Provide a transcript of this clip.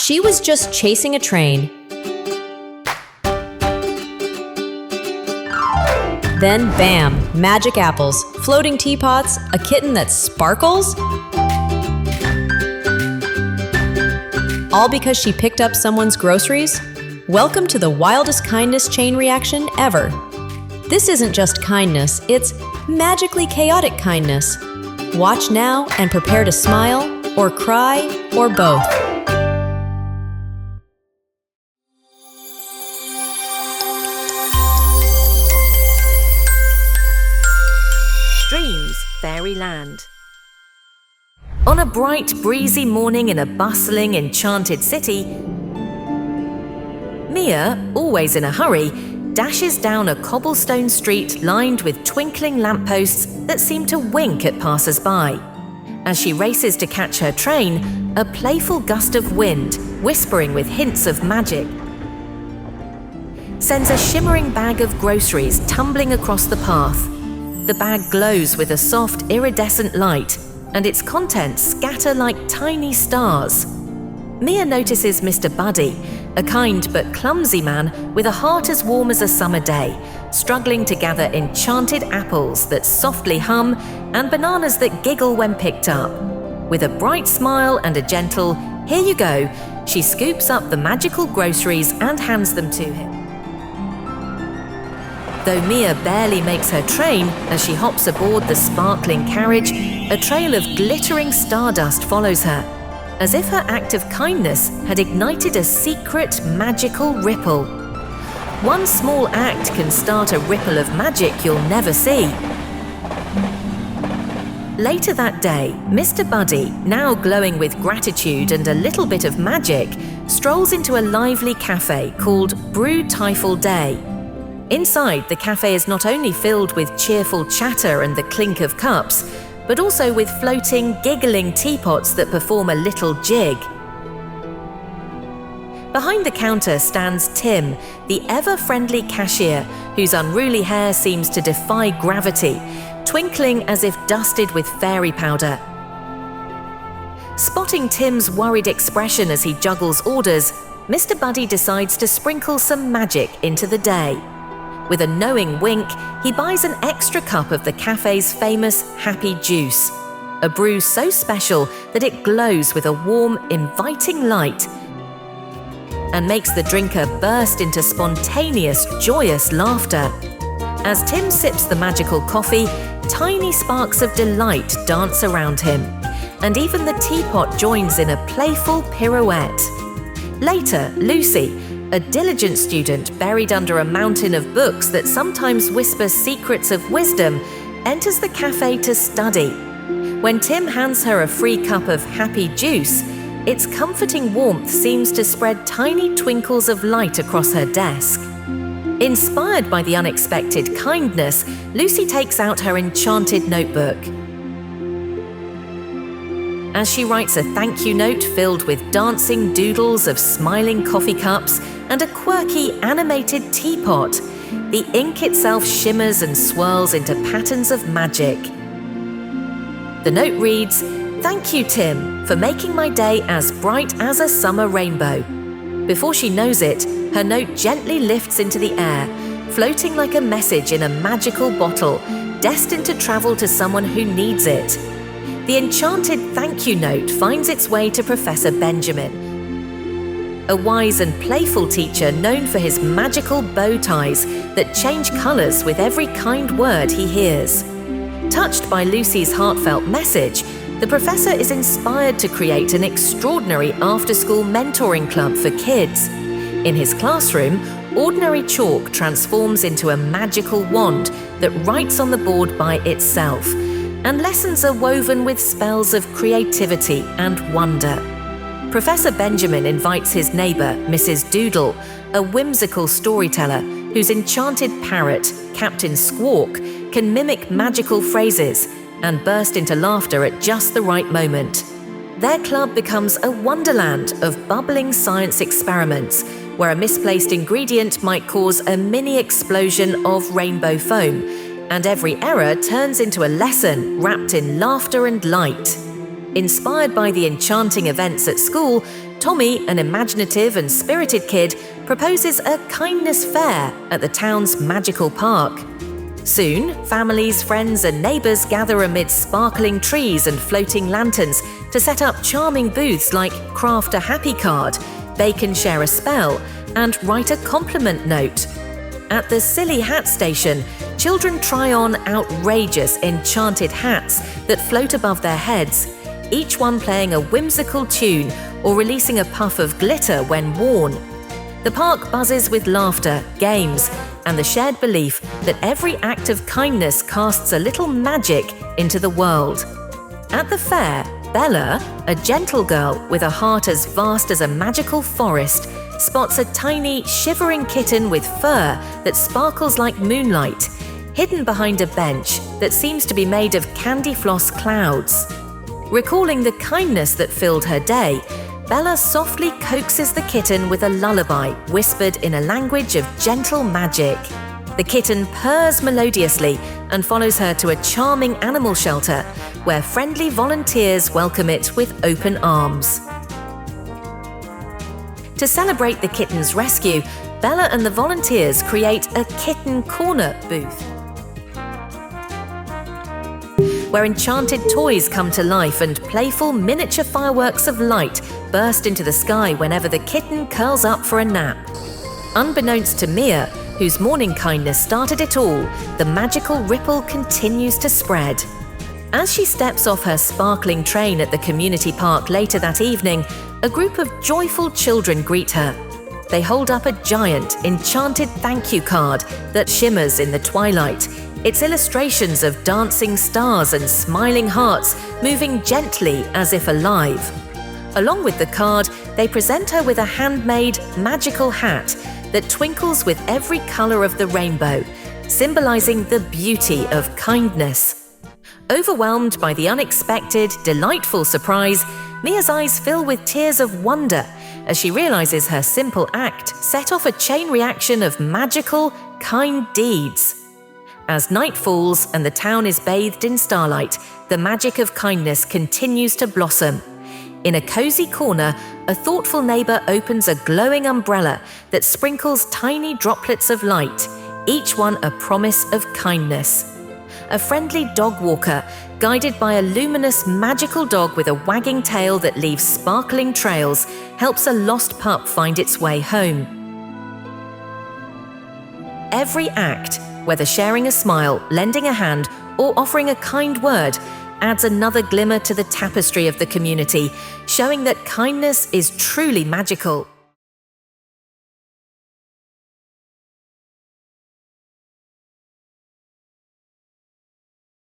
She was just chasing a train. Then bam, magic apples, floating teapots, a kitten that sparkles. All because she picked up someone's groceries? Welcome to the wildest kindness chain reaction ever. This isn't just kindness, it's magically chaotic kindness. Watch now and prepare to smile, or cry, or both. Dreamsfairyland. On a bright, breezy morning in a bustling, enchanted city, Mia, always in a hurry, dashes down a cobblestone street lined with twinkling lampposts that seem to wink at passers-by. As she races to catch her train, a playful gust of wind, whispering with hints of magic, sends a shimmering bag of groceries tumbling across the path. The bag glows with a soft, iridescent light, and its contents scatter like tiny stars. Mia notices Mr. Buddy, a kind but clumsy man with a heart as warm as a summer day, struggling to gather enchanted apples that softly hum and bananas that giggle when picked up. With a bright smile and a gentle, "Here you go," she scoops up the magical groceries and hands them to him. Though Mia barely makes her train as she hops aboard the sparkling carriage, a trail of glittering stardust follows her, as if her act of kindness had ignited a secret, magical ripple. One small act can start a ripple of magic you'll never see. Later that day, Mr. Buddy, now glowing with gratitude and a little bit of magic, strolls into a lively cafe called Brew Tyful Day. Inside, the cafe is not only filled with cheerful chatter and the clink of cups, but also with floating, giggling teapots that perform a little jig. Behind the counter stands Tim, the ever-friendly cashier, whose unruly hair seems to defy gravity, twinkling as if dusted with fairy powder. Spotting Tim's worried expression as he juggles orders, Mr. Buddy decides to sprinkle some magic into the day. With a knowing wink, he buys an extra cup of the cafe's famous happy juice, a brew so special that it glows with a warm, inviting light and makes the drinker burst into spontaneous, joyous laughter. As Tim sips the magical coffee, tiny sparks of delight dance around him, and even the teapot joins in a playful pirouette. Later, Lucy, a diligent student buried under a mountain of books that sometimes whisper secrets of wisdom, enters the cafe to study. When Tim hands her a free cup of happy juice, its comforting warmth seems to spread tiny twinkles of light across her desk. Inspired by the unexpected kindness, Lucy takes out her enchanted notebook. As she writes a thank you note filled with dancing doodles of smiling coffee cups and a quirky animated teapot, the ink itself shimmers and swirls into patterns of magic. The note reads, "Thank you, Tim, for making my day as bright as a summer rainbow." Before she knows it, her note gently lifts into the air, floating like a message in a magical bottle, destined to travel to someone who needs it. The enchanted thank you note finds its way to Professor Benjamin, a wise and playful teacher known for his magical bow ties that change colours with every kind word he hears. Touched by Lucy's heartfelt message, the professor is inspired to create an extraordinary after-school mentoring club for kids. In his classroom, ordinary chalk transforms into a magical wand that writes on the board by itself, and lessons are woven with spells of creativity and wonder. Professor Benjamin invites his neighbour, Mrs. Doodle, a whimsical storyteller whose enchanted parrot, Captain Squawk, can mimic magical phrases and burst into laughter at just the right moment. Their club becomes a wonderland of bubbling science experiments, where a misplaced ingredient might cause a mini explosion of rainbow foam, and every error turns into a lesson wrapped in laughter and light. Inspired by the enchanting events at school, Tommy, an imaginative and spirited kid, proposes a kindness fair at the town's magical park. Soon, families, friends and neighbours gather amid sparkling trees and floating lanterns to set up charming booths like craft a happy card, bake and share a spell, and write a compliment note. At the Silly Hat Station, children try on outrageous enchanted hats that float above their heads, each one playing a whimsical tune or releasing a puff of glitter when worn. The park buzzes with laughter, games, and the shared belief that every act of kindness casts a little magic into the world. At the fair, Bella, a gentle girl with a heart as vast as a magical forest, spots a tiny, shivering kitten with fur that sparkles like moonlight, hidden behind a bench that seems to be made of candy floss clouds. Recalling the kindness that filled her day, Bella softly coaxes the kitten with a lullaby whispered in a language of gentle magic. The kitten purrs melodiously and follows her to a charming animal shelter where friendly volunteers welcome it with open arms. To celebrate the kitten's rescue, Bella and the volunteers create a Kitten Corner booth, where enchanted toys come to life and playful miniature fireworks of light burst into the sky whenever the kitten curls up for a nap. Unbeknownst to Mia, whose morning kindness started it all, the magical ripple continues to spread. As she steps off her sparkling train at the community park later that evening, a group of joyful children greet her. They hold up a giant, enchanted thank you card that shimmers in the twilight, its illustrations of dancing stars and smiling hearts moving gently as if alive. Along with the card, they present her with a handmade, magical hat that twinkles with every colour of the rainbow, symbolising the beauty of kindness. Overwhelmed by the unexpected, delightful surprise, Mia's eyes fill with tears of wonder as she realises her simple act set off a chain reaction of magical, kind deeds. As night falls and the town is bathed in starlight, the magic of kindness continues to blossom. In a cosy corner, a thoughtful neighbour opens a glowing umbrella that sprinkles tiny droplets of light, each one a promise of kindness. A friendly dog walker, guided by a luminous magical dog with a wagging tail that leaves sparkling trails, helps a lost pup find its way home. Every act, whether sharing a smile, lending a hand, or offering a kind word, adds another glimmer to the tapestry of the community, showing that kindness is truly magical.